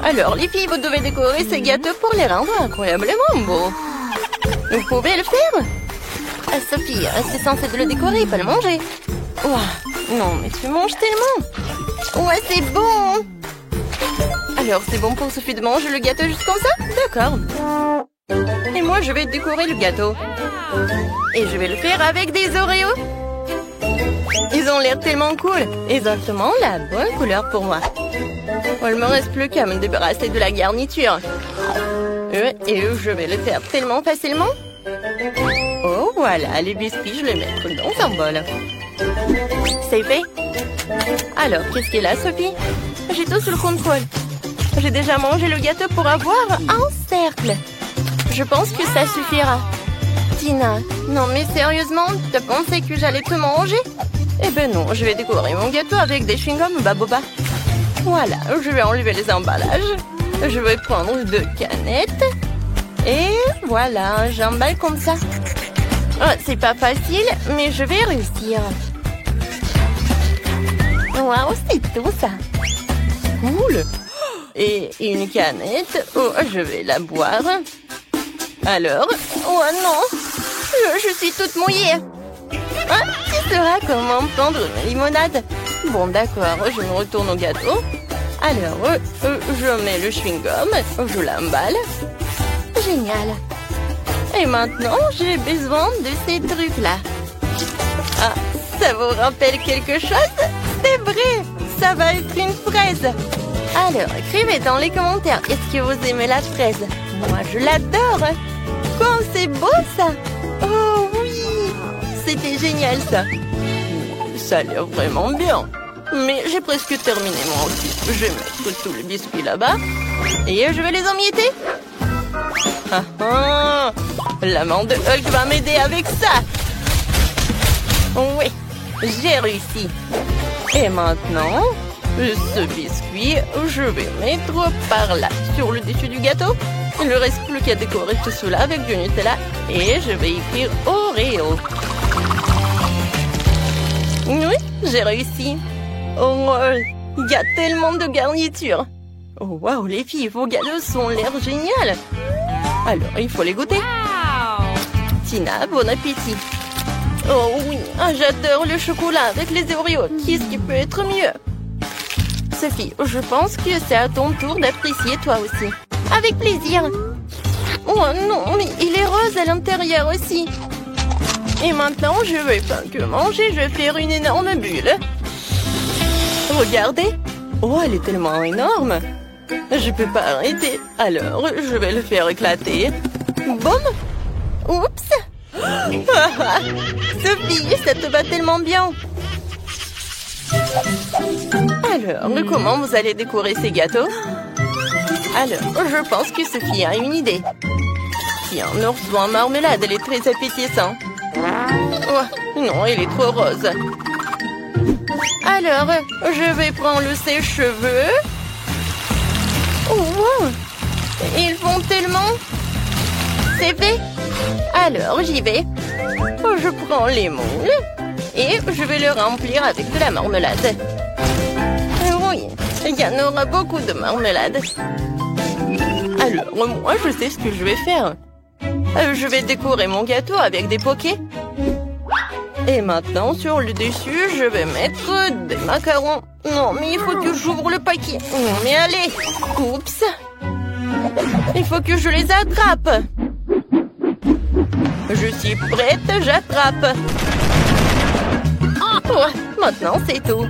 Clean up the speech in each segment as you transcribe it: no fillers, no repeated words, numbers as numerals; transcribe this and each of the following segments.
Alors, les filles, vous devez décorer ces gâteaux pour les rendre incroyablement beaux. Vous pouvez le faire? Ah, Sophie, c'est censé de le décorer, pas le manger. Ouah, non, mais tu manges tellement. Ouais, c'est bon. Alors, c'est bon pour Sophie de manger le gâteau juste comme ça? D'accord. Et moi, je vais décorer le gâteau. Et je vais le faire avec des Oreos. Ils ont l'air tellement cool. Exactement la bonne couleur pour moi. Oh, il me reste plus qu'à me débarrasser de la garniture. Et je vais le faire tellement facilement. Oh, voilà, les biscuits, je les mettre dans un bol. C'est fait. Alors, qu'est-ce qu'il y a là, Sophie? J'ai tout sous le contrôle. J'ai déjà mangé le gâteau pour avoir un cercle. Je pense que ça suffira. Tina, non mais sérieusement, t'as pensé que j'allais te manger? Eh ben non, je vais décorer mon gâteau avec des chewing-gums Baboba. Voilà, je vais enlever les emballages. Je vais prendre 2 canettes. Et voilà, j'emballe comme ça. Oh, c'est pas facile, mais je vais réussir. Waouh, c'est tout ça. Cool. Et une canette. Oh, je vais la boire. Alors, oh non, je suis toute mouillée. Ah, tu sauras comment prendre une limonade. Bon, d'accord, je me retourne au gâteau. Alors, je mets le chewing-gum, je l'emballe. Génial. Et maintenant, j'ai besoin de ces trucs-là. Ah, ça vous rappelle quelque chose? C'est vrai, ça va être une fraise. Alors, écrivez dans les commentaires, est-ce que vous aimez la fraise? Moi, je l'adore. Oh, c'est beau ça. Oh oui, c'était génial ça. Ça a l'air vraiment bien. Mais j'ai presque terminé moi aussi. Je vais mettre tous les biscuits là-bas. Et je vais les emietter. Ah ah, la main de Hulk va m'aider avec ça. Oui, j'ai réussi. Et maintenant, ce biscuit, je vais mettre par là, sur le dessus du gâteau. Il ne reste plus qu'à décorer tout cela avec du Nutella. Et je vais écrire Oreo. Oui, j'ai réussi. Oh, il y a tellement de garnitures. Oh, waouh, les filles, vos gâteaux sont l'air génial. Alors, il faut les goûter. Tina, bon appétit. Oh oui, j'adore le chocolat avec les Oreos. Qu'est-ce qui peut être mieux? Sophie, je pense que c'est à ton tour d'apprécier toi aussi. Avec plaisir. Oh non, mais il est rose à l'intérieur aussi. Et maintenant, je vais pas que manger, je vais faire une énorme bulle. Regardez. Oh, elle est tellement énorme. Je peux pas arrêter. Alors, je vais le faire éclater. Boum. Oups. Sophie, ça te va tellement bien. Alors, comment vous allez décorer ces gâteaux? Alors, je pense que Sophie a une idée. Tiens, l'ourson en marmelade, elle est très appétissante. Oh, non, il est trop rose. Alors, je vais prendre le sèche-cheveux. Oh, wow. Ils font tellement. C'est fait. Alors, j'y vais. Je prends les moules et je vais le remplir avec de la marmelade. Oui, il y en aura beaucoup de marmelade. Alors, moi, je sais ce que je vais faire. Je vais décorer mon gâteau avec des pokés. Et maintenant, sur le dessus, je vais mettre des macarons. Non, mais il faut que j'ouvre le paquet. Non, mais allez. Oups. Il faut que je les attrape. Je suis prête, j'attrape. Oh, maintenant, c'est tout.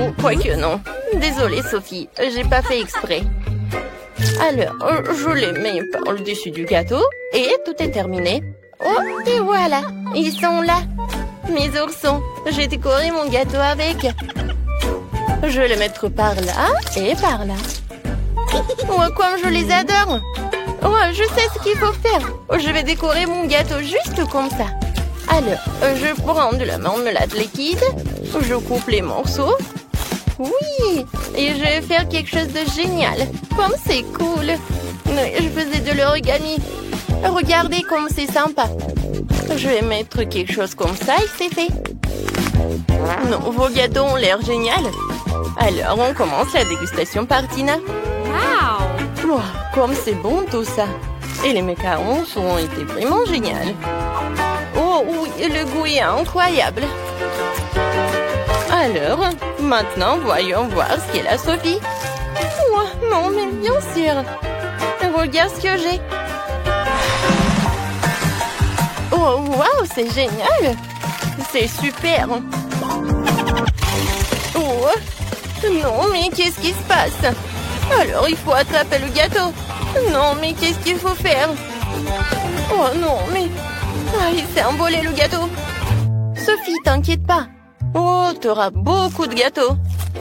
Oh, quoique non. Désolée, Sophie, j'ai pas fait exprès. Alors, je les mets par le dessus du gâteau et tout est terminé. Oh, et voilà, ils sont là. Mes oursons, j'ai décoré mon gâteau avec. Je vais les mettre par là et par là. Oh, comme je les adore. Oh, je sais ce qu'il faut faire. Je vais décorer mon gâteau juste comme ça. Alors, je prends de la marmelade liquide. Je coupe les morceaux. Oui, et je vais faire quelque chose de génial. Comme c'est cool. Je faisais de l'origami. Regardez comme c'est sympa. Je vais mettre quelque chose comme ça et c'est fait. Non, vos gâteaux ont l'air génial. Alors, on commence la dégustation par Tina. Oh, comme c'est bon tout ça. Et les macarons ont été vraiment géniaux. Oh oui, le goût est incroyable. Alors, maintenant, voyons voir ce qu'est la Sophie. Oh, non, mais bien sûr. Regarde ce que j'ai. Oh, waouh, c'est génial. C'est super. Oh, non, mais qu'est-ce qui se passe? Alors, il faut attraper le gâteau. Non, mais qu'est-ce qu'il faut faire? Oh non, mais... Ah, il s'est envolé le gâteau. Sophie, t'inquiète pas. Oh, t'auras beaucoup de gâteaux.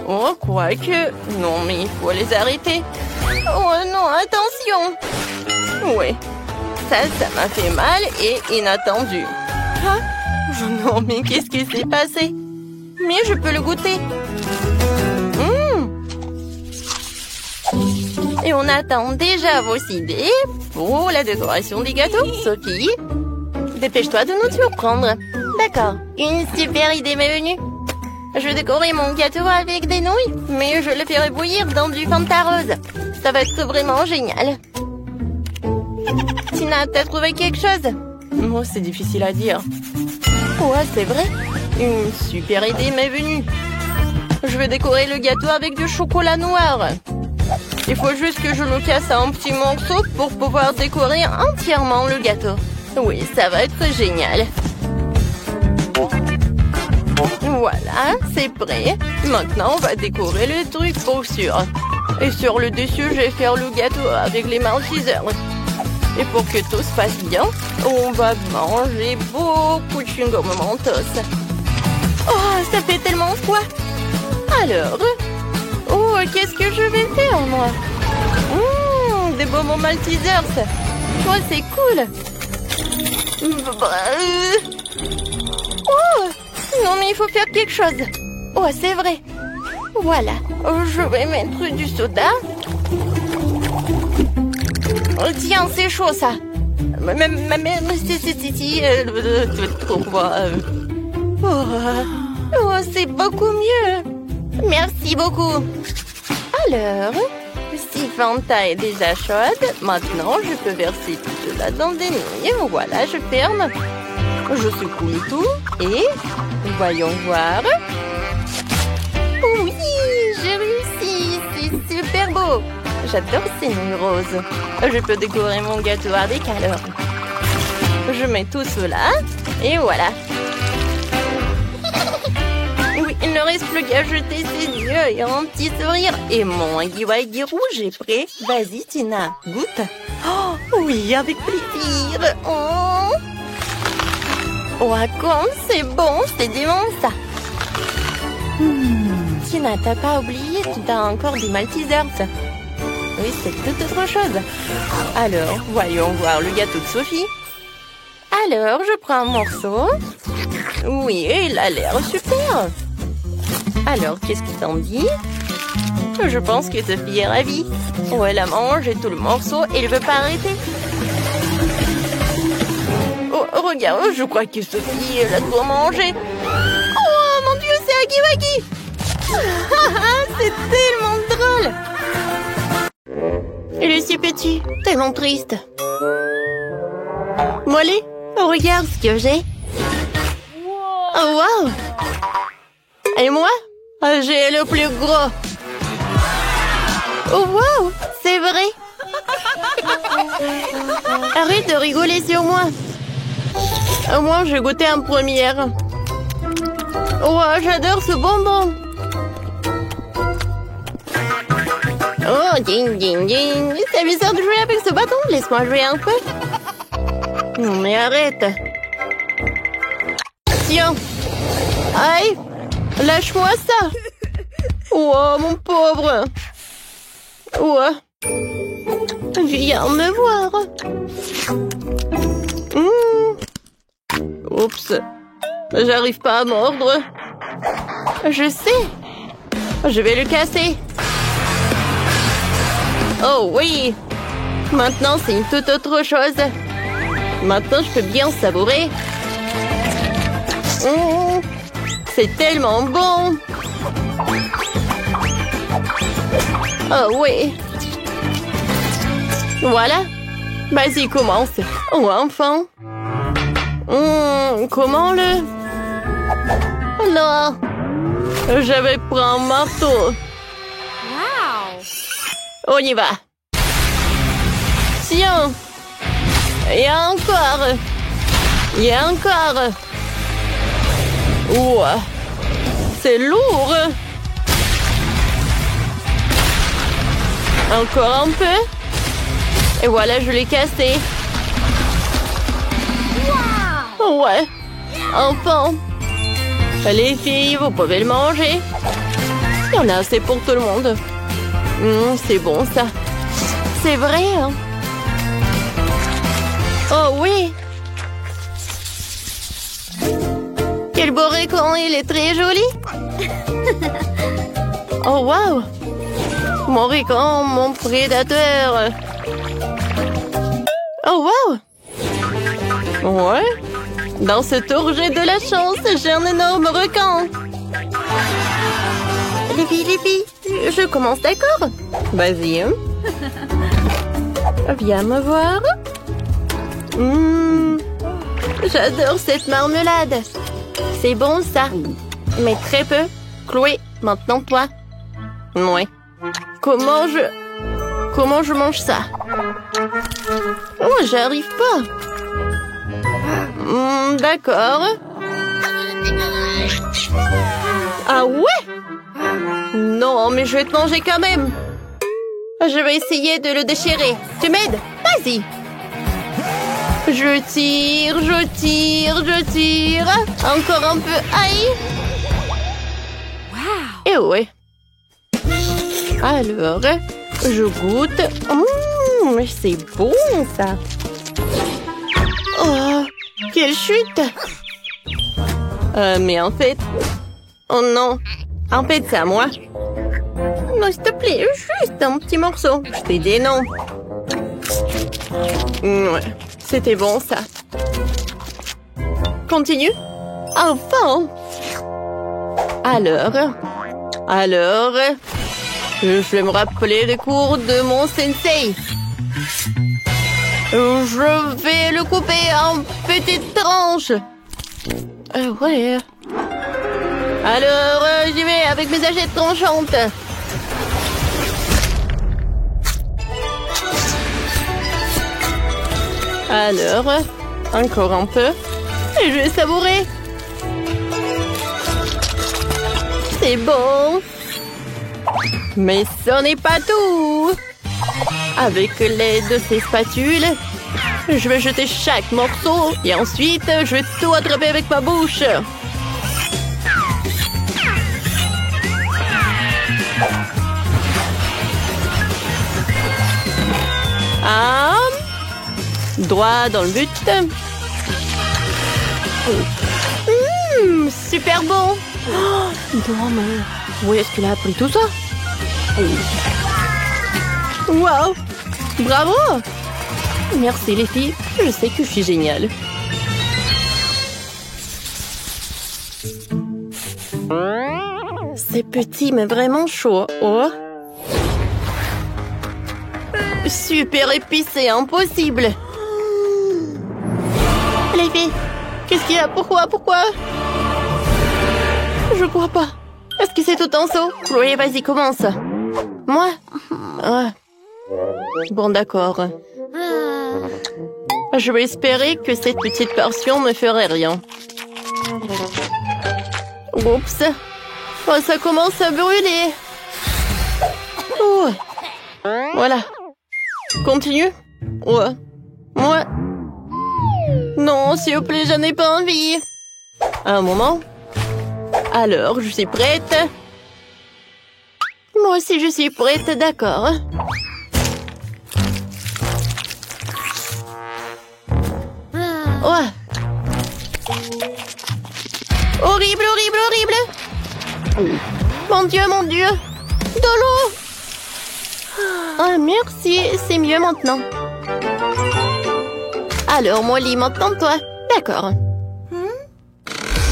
Oh, quoique... Non, mais il faut les arrêter. Oh non, attention. Ouais, ça m'a fait mal et inattendu. Ah, non, mais qu'est-ce qui s'est passé? Mais je peux le goûter. Et on attend déjà vos idées pour la décoration des gâteaux. Sophie, dépêche-toi de nous surprendre. D'accord, une super idée m'est venue. Je vais décorer mon gâteau avec des nouilles, mais je le ferai bouillir dans du Fanta rose. Ça va être vraiment génial. Tina, t'as trouvé quelque chose? Moi, c'est difficile à dire. Ouais, c'est vrai. Une super idée m'est venue. Je vais décorer le gâteau avec du chocolat noir. Il faut juste que je le casse en petits morceaux pour pouvoir décorer entièrement le gâteau. Oui, ça va être génial. Voilà, c'est prêt. Maintenant, on va décorer le truc pour sûr. Et sur le dessus, je vais faire le gâteau avec les maltesers. Et pour que tout se passe bien, on va manger beaucoup de chewing-gum Mentos. Oh, ça fait tellement froid. Alors... Oh, qu'est-ce que je vais faire, moi? Des bonbons maltesers. Oh, c'est cool. Oh, non, mais il faut faire quelque chose. Oh, c'est vrai. Voilà, je vais mettre du soda. Oh, tiens, c'est chaud, ça. Oh, c'est beaucoup mieux. Merci beaucoup. Alors, si Fanta est déjà chaude, maintenant je peux verser tout cela dans des nouilles. Voilà, je ferme. Je secoue le tout et voyons voir. Oui, j'ai réussi. C'est super beau. J'adore ces nouilles roses. Je peux décorer mon gâteau avec alors. Je mets tout cela et voilà. Oui, il ne reste plus qu'à jeter ses yeux et un petit sourire. Et mon Huggy rouge est prêt. Vas-y, Tina, goûte. Oh, oui, avec plaisir. Oh, comme c'est bon, c'est dément ça. Tina, t'as pas oublié, tu as encore des maltesers. Oui, c'est toute autre chose. Alors, voyons voir le gâteau de Sophie. Alors, je prends un morceau. Oui, il a l'air super. Alors, qu'est-ce qu'il t'en dit? Je pense que Sophie est ravie. Oh, elle a mangé tout le morceau et elle veut pas arrêter. Oh, regarde, je crois que Sophie, elle a tout mangé. Oh, mon Dieu, c'est Huggy Wuggy. C'est tellement drôle. Il est si petit, tellement triste. Molly, regarde ce que j'ai. Oh, wow. Et moi, j'ai le plus gros. Oh, wow, c'est vrai. Arrête de rigoler sur moi. Au moins, j'ai goûté en première. Oh, j'adore ce bonbon. Oh, ding, ding, ding. C'est bizarre de jouer avec ce bâton. Laisse-moi jouer un peu. Non, mais arrête. Tiens. Aïe. Lâche-moi ça. Oh, mon pauvre. Oh. Viens me voir. Oups. J'arrive pas à mordre. Je sais. Je vais le casser. Oh oui. Maintenant, c'est une toute autre chose. Maintenant, je peux bien savourer. C'est tellement bon. Oh oui. Voilà. Vas-y, commence. Oh, enfin. Comment le... Non. Je vais prendre un marteau. Wow! On y va. Tiens. Et encore. Et encore. Ouah. C'est lourd. Encore un peu. Et voilà, je l'ai cassé. Wow! Ouais. Enfin. Les filles, vous pouvez le manger. Il y en a assez pour tout le monde. C'est bon, ça. C'est vrai, hein? Oh oui. Quel beau récon, il est très joli. Oh, wow. Mon récon, mon prédateur. Oh, wow. Ouais. Dans ce tour, j'ai de la chance. J'ai un énorme requin. Les filles, je commence, d'accord? Vas-y. Viens me voir. J'adore cette marmelade. C'est bon, ça. Mais très peu. Chloé, maintenant toi. Ouais. Comment je mange ça? Oh, j'arrive pas. D'accord. Ah ouais? Non, mais je vais te manger quand même. Je vais essayer de le déchirer. Tu m'aides? Vas-y. Je tire. Encore un peu. Aïe. Wow! Et ouais. Alors, je goûte. C'est bon, ça. Oh, quelle chute! Mais en fait... Oh non! En fait, c'est à moi. Non, s'il te plaît, juste un petit morceau. Je t'ai dit non. Ouais, c'était bon, ça. Continue. Enfin! Alors... Je vais me rappeler les cours de mon sensei. Je vais le couper en petites tranches. Ouais. Alors, j'y vais avec mes hachettes tranchantes. Alors, encore un peu. Et je vais savourer. C'est bon. Mais ce n'est pas tout. Avec l'aide de ces spatules, je vais jeter chaque morceau et ensuite, je vais tout attraper avec ma bouche. Ah, droit dans le but. Super bon. Oh, non, mais où est-ce qu'il a appris tout ça? Wow! Bravo! Merci les filles, je sais que je suis géniale. C'est petit mais vraiment chaud. Oh! Super épicé, impossible! Les filles, qu'est-ce qu'il y a? Pourquoi? Je crois pas. Est-ce que c'est tout en saut? Chloé, vas-y, commence. Moi? Ah. Bon, d'accord. Je vais espérer que cette petite portion ne ferait rien. Oups. Oh, ça commence à brûler. Oh. Voilà. Continue. Ouais. Moi. Non, s'il vous plaît, je n'ai pas envie. Un moment. Alors, je suis prête. Moi aussi, je suis prête, d'accord. Ouais. Horrible. Mon Dieu. De l'eau. Ah, merci, c'est mieux maintenant. Alors, Molly, maintenant toi. D'accord.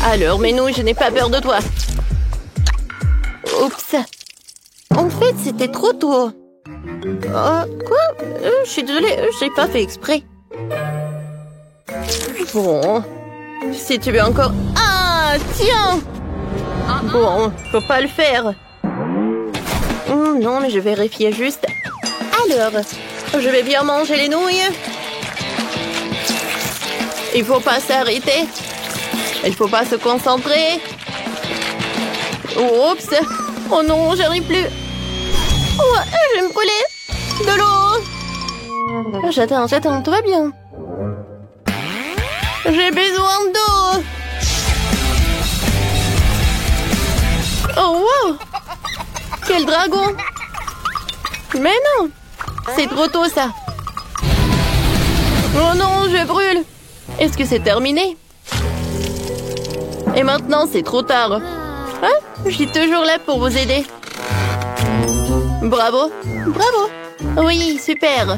Alors, mais non, je n'ai pas peur de toi. Oups. En fait, c'était trop tôt. Quoi? Je suis désolée, j'ai pas fait exprès. Bon, si tu veux encore... Ah, tiens! Bon, faut pas le faire. Non, mais je vérifiais juste. Alors, je vais bien manger les nouilles. Il faut pas s'arrêter. Il faut pas se concentrer. Oups! Oh non, j'arrive plus. Oh, je vais me brûler. De l'eau. J'attends, tout va bien. J'ai besoin d'eau. Oh, wow! Quel dragon! Mais non! C'est trop tôt, ça. Oh non, je brûle. Est-ce que c'est terminé? Et maintenant, c'est trop tard. Hein? Je suis toujours là pour vous aider. Bravo! Bravo! Oui, super!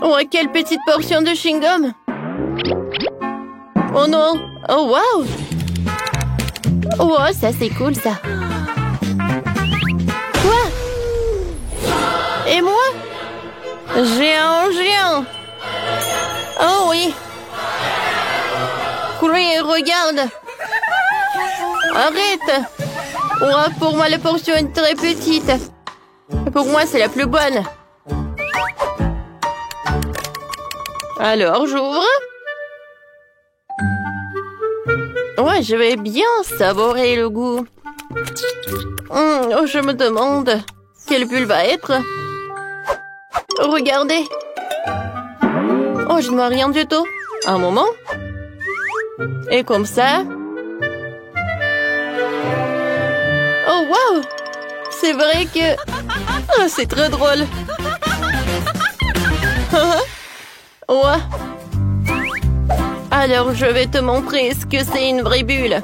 Oh, quelle petite portion de chewing-gum! Oh non! Oh, wow! Oh, ça c'est cool, ça! Quoi? Et moi? Géant! Oh oui! Chloé, regarde! Arrête! Oh, pour moi, la portion est très petite. Pour moi, c'est la plus bonne. Alors, j'ouvre. Ouais, je vais bien savourer le goût. Oh, je me demande quelle bulle va être. Regardez. Oh, je ne vois rien du tout. Un moment. Et comme ça. Oh, wow! C'est vrai que... Oh, c'est très drôle. Ouais. Alors, je vais te montrer ce que c'est une vraie bulle.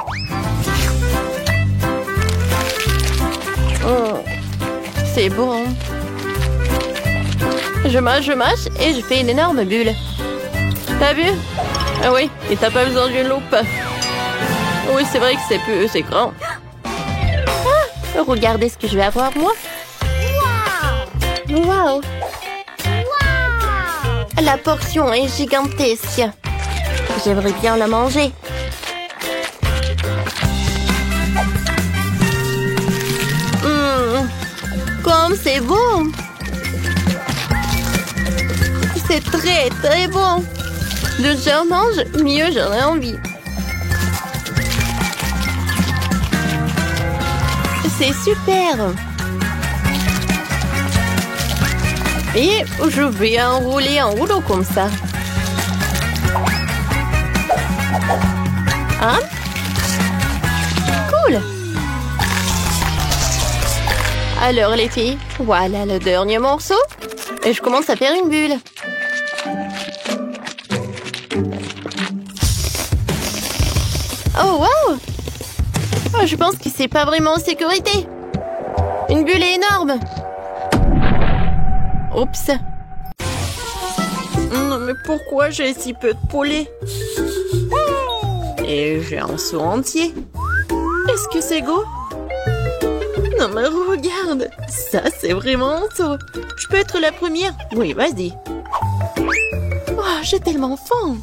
Oh, c'est bon. Je mâche et je fais une énorme bulle. T'as vu? Ah oui, et t'as pas besoin d'une loupe. Oui, c'est vrai que c'est grand. Ah, regardez ce que je vais avoir, moi. Wow! La portion est gigantesque. J'aimerais bien la manger. Comme c'est bon! C'est très très bon! De j'en mange, mieux j'en ai envie. C'est super! Et je vais enrouler en rouleau comme ça. Hein? Cool! Alors les filles, voilà le dernier morceau. Et je commence à faire une bulle. Oh wow! Oh, je pense que c'est pas vraiment en sécurité. Une bulle est énorme. Oups. Non mais pourquoi j'ai si peu de poulet? Et j'ai un seau entier. Est-ce que c'est go? Non mais regarde, ça c'est vraiment un seau. Je peux être la première? Oui, vas-y. Oh, j'ai tellement faim.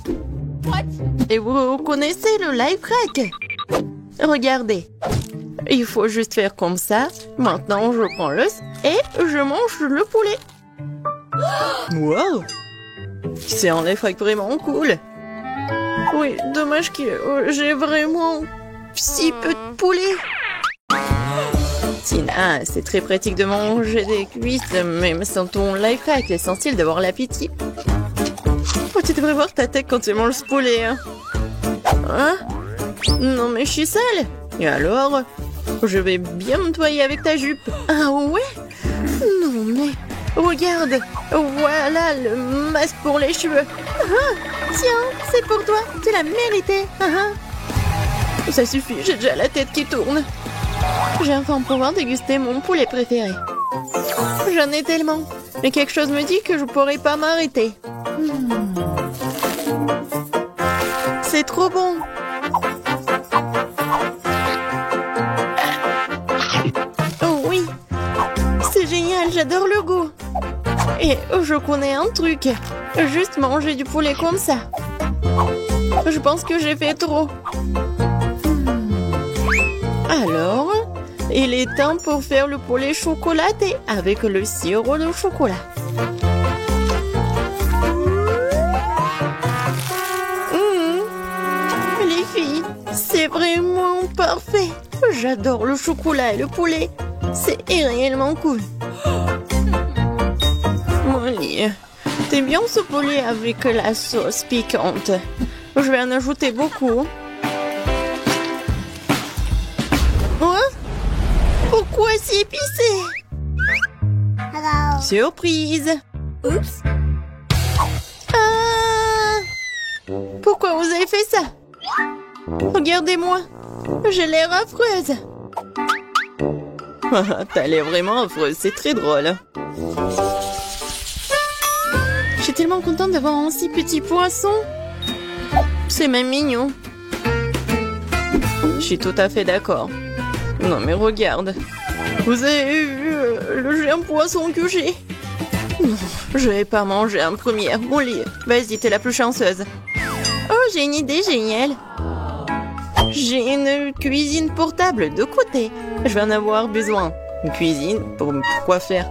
Et vous connaissez le life hack? Regardez. Il faut juste faire comme ça. Maintenant, je prends l'os et je mange le poulet. Wow! C'est un life hack vraiment cool. Oui, dommage que j'ai vraiment si peu de poulet. Tina, c'est très pratique de manger des cuisses, même sans ton life hack, l'essentiel d'avoir l'appétit. Oh, tu devrais voir ta tête quand tu manges ce poulet. Hein? Non, mais je suis sale. Et alors? Je vais bien me nettoyer avec ta jupe. Ah ouais? Non, mais... Regarde, voilà le masque pour les cheveux. Tiens, c'est pour toi, tu l'as mérité. Ça suffit, j'ai déjà la tête qui tourne. J'ai enfin pouvoir déguster mon poulet préféré. J'en ai tellement, mais quelque chose me dit que je pourrais pas m'arrêter. C'est trop bon. Et je connais un truc. Juste manger du poulet comme ça. Je pense que j'ai fait trop. Alors, il est temps pour faire le poulet chocolaté avec le sirop de chocolat. Les filles, c'est vraiment parfait. J'adore le chocolat et le poulet. C'est réellement cool. Molly, t'aimes bien ce poulet avec la sauce piquante? Je vais en ajouter beaucoup. Oh? Pourquoi c'est épicé? Hello. Surprise! Oups. Ah! Pourquoi vous avez fait ça? Regardez-moi, j'ai l'air affreuse. T'as l'air vraiment affreuse, c'est très drôle. Je suis tellement contente d'avoir un si petit poisson. C'est même mignon. Je suis tout à fait d'accord. Non mais regarde. Vous avez vu le géant poisson que j'ai? Non, je vais pas manger en première. Molly, vas-y, t'es la plus chanceuse. Oh, j'ai une idée géniale. J'ai une cuisine portable de côté. Je vais en avoir besoin. Une cuisine, pourquoi faire?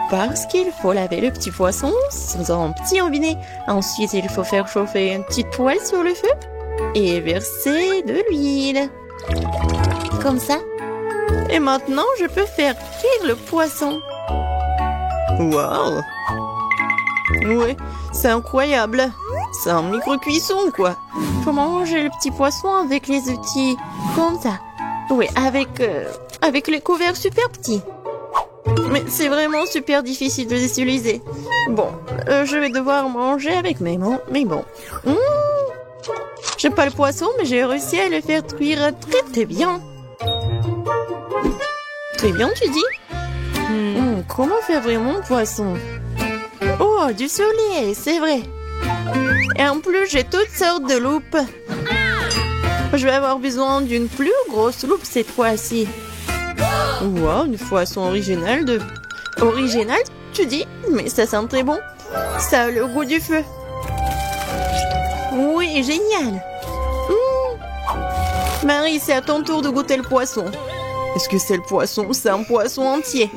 Parce qu'il faut laver le petit poisson dans un petit robinet. Ensuite, il faut faire chauffer une petite poêle sur le feu et verser de l'huile. Comme ça. Et maintenant, je peux faire cuire le poisson. Waouh! Ouais, c'est incroyable. C'est un micro-cuisson, quoi. Faut manger le petit poisson avec les outils comme ça. Oui, avec les couverts super petits. Mais c'est vraiment super difficile de les utiliser. Bon, je vais devoir manger avec mes mains, mais bon. J'aime pas le poisson, mais j'ai réussi à le faire cuire très très bien. Très bien, tu dis? Comment faire vraiment un poisson? Oh, du soleil, c'est vrai. Et en plus, j'ai toutes sortes de loupes. Je vais avoir besoin d'une plus grosse loupe cette fois-ci. Wow, une poisson originale de... Original, tu dis? Mais ça sent très bon. Ça a le goût du feu. Oui, génial. Marie, c'est à ton tour de goûter le poisson. Est-ce que c'est le poisson? C'est un poisson entier.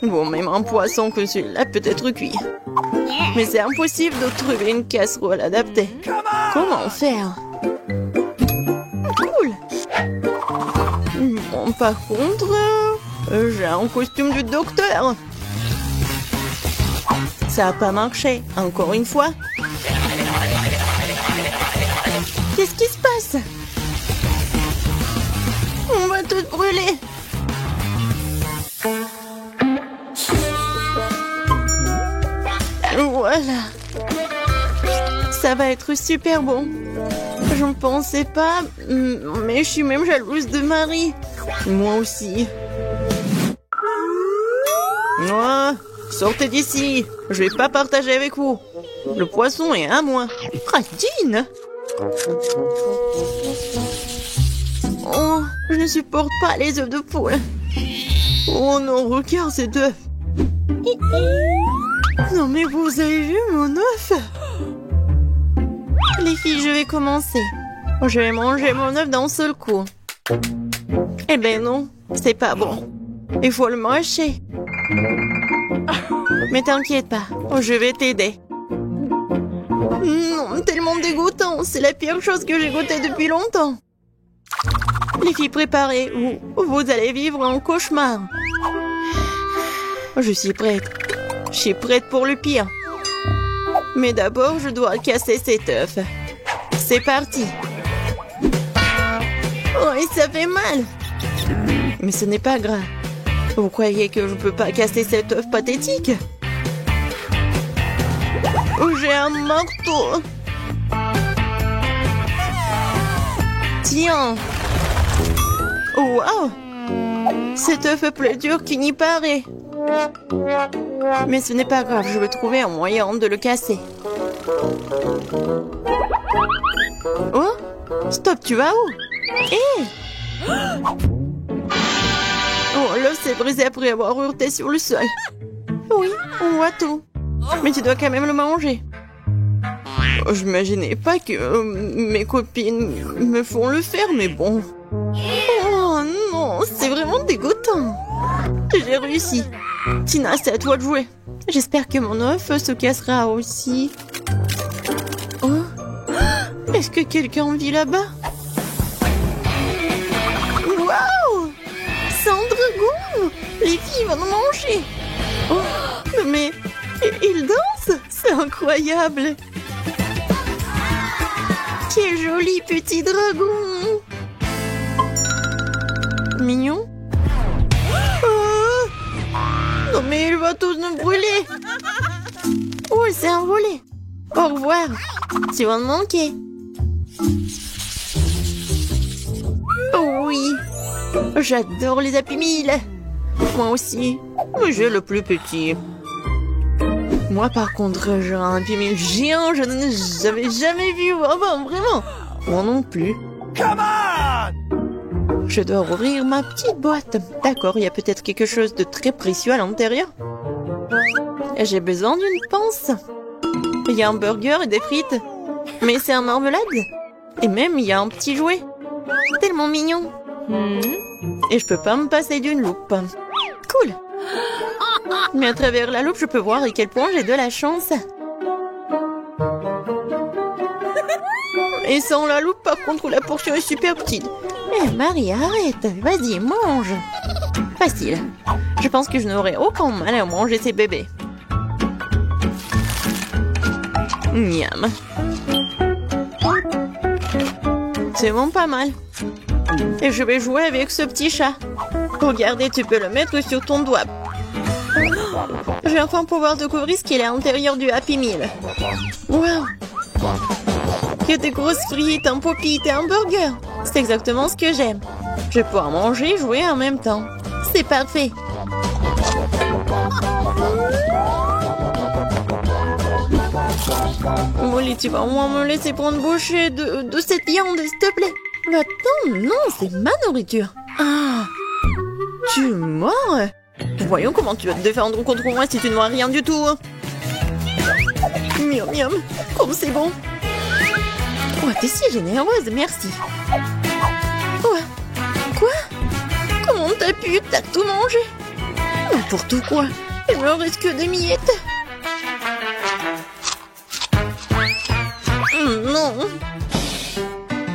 Bon, même un poisson que celui-là peut être cuit. Mais c'est impossible de trouver une casserole adaptée. Comment faire? Cool. Bon, par contre, j'ai un costume du docteur. Ça n'a pas marché, encore une fois. Qu'est-ce qui se passe? On va tout brûler. Voilà. Ça va être super bon. Je ne pensais pas, mais je suis même jalouse de Marie. Moi aussi. Moi, sortez d'ici. Je vais pas partager avec vous. Le poisson est à moi. Radine. Oh, je ne supporte pas les œufs de poule. Oh non, regarde ces œufs. Non mais vous avez vu mon œuf? Les filles, je vais commencer. Je vais manger mon œuf d'un seul coup. Eh ben non, c'est pas bon. Il faut le mâcher. Mais t'inquiète pas, je vais t'aider. Non, tellement dégoûtant. C'est la pire chose que j'ai goûtée depuis longtemps. Les filles, préparez ou vous allez vivre un cauchemar. Je suis prête. Je suis prête pour le pire. Mais d'abord, je dois casser cet œuf. C'est parti. Oh, et ça fait mal. Mais ce n'est pas grave. Vous croyez que je ne peux pas casser cet œuf pathétique? Oh, j'ai un marteau. Tiens. Oh, wow. Cet œuf est plus dur qu'il n'y paraît. Mais ce n'est pas grave, je vais trouver un moyen de le casser. Oh, stop, tu vas où? Hé! Oh, l'œuf s'est brisé après avoir heurté sur le sol. Oui, on voit tout. Mais tu dois quand même le manger. Je m'imaginais pas que mes copines me font le faire, mais bon. Oh non, c'est vraiment dégoûtant. J'ai réussi. Tina, c'est à toi de jouer. J'espère que mon œuf se cassera aussi. Oh, est-ce que quelqu'un vit là-bas? Waouh! C'est un dragon! Les filles vont nous manger! Oh, mais il danse! C'est incroyable! Quel joli petit dragon! Mignon? Oh! Non mais il va tous nous brûler! Oh, il s'est envolé! Au revoir! Tu vas me manquer! Oh oui! J'adore les Happy Meal! Moi aussi! Mais j'ai le plus petit! Moi, par contre, j'ai un Happy Meal géant, je n'avais jamais vu avant, vraiment. Moi non plus. Je dois ouvrir ma petite boîte. D'accord, il y a peut-être quelque chose de très précieux à l'intérieur. J'ai besoin d'une pince. Il y a un burger et des frites. Mais c'est un marmelade. Et même, il y a un petit jouet. Tellement mignon. Et je peux pas me passer d'une loupe. Cool. Mais à travers la loupe, je peux voir à quel point j'ai de la chance. Et sans la loupe, par contre, la portion est super petite. Eh, Marie, arrête. Vas-y, mange. Facile. Je pense que je n'aurai aucun mal à manger ces bébés. Miam. C'est vraiment pas mal. Et je vais jouer avec ce petit chat. Regardez, tu peux le mettre sur ton doigt. Je vais enfin pouvoir découvrir ce qu'il y a à l'intérieur du Happy Meal. Wow! Il y a des grosses frites, un pop-it et un burger. C'est exactement ce que j'aime. Je vais pouvoir manger et jouer en même temps. C'est parfait. Molly, tu vas au moins me laisser prendre une bouchée de cette viande, s'il te plaît. Attends, non, c'est ma nourriture. Ah! Tu mords? Voyons comment tu vas te défendre contre moi si tu ne vois rien du tout. Miam miam, comme c'est bon. Oh, t'es si généreuse, merci. Oh, quoi? Comment t'as pu? T'as tout mangé? N'importe quoi. Il me reste que des miettes. Non.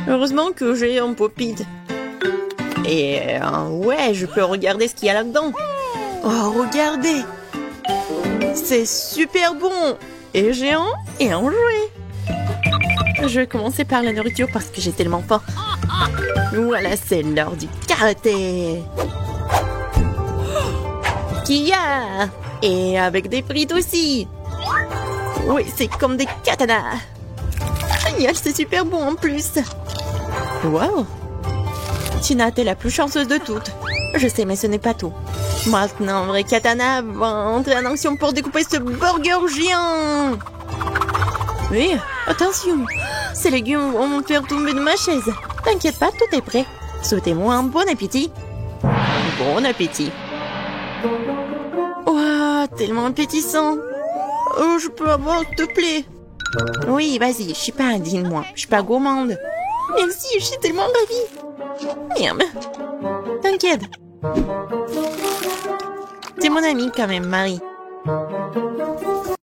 Heureusement que j'ai un pop-it. Et ouais, je peux regarder ce qu'il y a là-dedans. Oh, regardez! C'est super bon! Et géant et un jouet! Je vais commencer par la nourriture parce que j'ai tellement faim. Voilà, c'est l'heure du karaté! Kia! Et avec des frites aussi! Oui, c'est comme des katanas! Génial, c'est super bon en plus! Wow! Tina, t'es la plus chanceuse de toutes. Je sais, mais ce n'est pas tout. Maintenant, un vrai katana va entrer en action pour découper ce burger géant. Oui, attention. Ces légumes vont me faire tomber de ma chaise. T'inquiète pas, tout est prêt. Souhaitez-moi un bon appétit. Bon appétit. Ouah, tellement appétissant. Oh, je peux avoir, s'il te plaît. Oui, vas-y, je suis pas indigne, moi. Je suis pas gourmande. Merci, je suis tellement ravie. Merde. T'inquiète. C'est mon amie quand même, Marie.